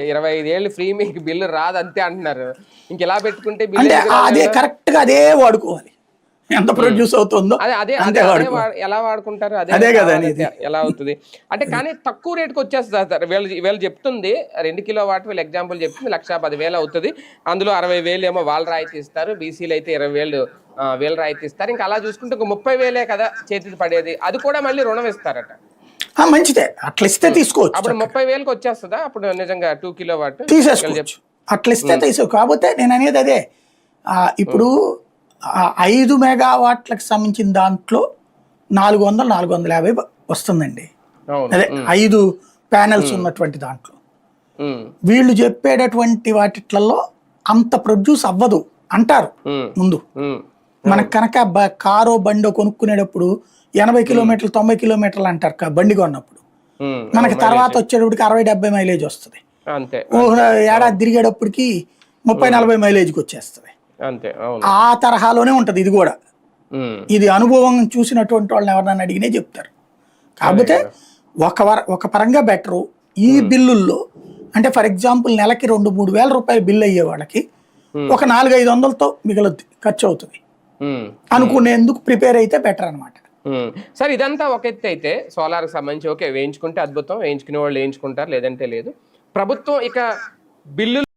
25 ఏళ్ళు ఫ్రీ మీకు బిల్లు రాదు అంతే అంటున్నారు. ఇంకెలా పెట్టుకుంటే బిల్లు అంటే ఎందుకు అదే రాలేదు? కరెక్ట్ గా అదే వాడుకోవాలి, ఎంత ప్రొడ్యూస్ అవుతుందో అదే అదే అంతే అదే అదే వాడుకోవాలి. ఎలా వాడుకుంటారు? అదే కదా కావాలంటే అనేది. ఎలా అవుతుంది? అంటే కానీ తక్కువ రేటుకి వచ్చేస్తుంది సార్. వీళ్ళు చెప్తుంది 2 కిలో వాట్ వీళ్ళు ఎగ్జాంపుల్ చెప్తుంది 1,10,000 అవుతుంది. అందులో 60,000 ఏమో వాళ్ళు రాయితీ ఇస్తారు. బీసీలు అయితే 20,000 వీళ్ళు రాయితీ ఇస్తారు. ఇంకా అలా చూసుకుంటే ఒక 30,000 కదా చేతికి పడేది. అది కూడా మళ్ళీ రుణం ఇస్తారట. మంచిదే, అట్లా ఇస్తే తీసుకోవచ్చు, అప్పుడు 30,000కి వచ్చేస్తుందా అప్పుడు నిజంగా 2 కిలో వాట్? తీసేసుకోవచ్చు, అట్లా ఇస్తే తీసుకో. కాకపోతే నేను అనేది అదే, ఇప్పుడు 5 మెగావాట్లకు సంబంధించిన దాంట్లో 400, 450 వస్తుందండి. అదే 5 ప్యానెల్స్ ఉన్నటువంటి దాంట్లో వీళ్ళు చెప్పేటటువంటి వాటిట్లలో అంత ప్రొడ్యూస్ అవ్వదు అంటారు ముందు. మనకు కనుక కారో బండో కొనుక్కునేటప్పుడు 80 కిలోమీటర్లు 90 కిలోమీటర్లు అంటారు బండి కొన్నప్పుడు. మనకి తర్వాత వచ్చేటప్పటికి 60-70 మైలేజ్ వస్తుంది. ఏడాది తిరిగేటప్పటికి 30-40 మైలేజ్కి వచ్చేస్తుంది. ఆ తరహాలోనే ఉంటది ఇది కూడా. ఇది అనుభవం చూసినటువంటి వాళ్ళని ఎవరినైనా అడిగినే చెప్తారు. కాకపోతే ఒక పరంగా బెటరు ఈ బిల్లుల్లో. అంటే ఫర్ ఎగ్జాంపుల్ నెలకి 2-3 వేల రూపాయలు బిల్లు అయ్యే వాళ్ళకి ఒక 400-500తో మిగులుద్ది, ఖర్చు అవుతుంది అనుకునేందుకు ప్రిపేర్ అయితే బెటర్ అనమాట. సార్ ఇదంతా ఒక ఎత్తు అయితే సోలార్కి సంబంధించి ఓకే వేయించుకుంటే అద్భుతం, వేయించుకునే వాళ్ళు వేయించుకుంటారు, లేదంటే లేదు. ప్రభుత్వం ఇక బిల్లు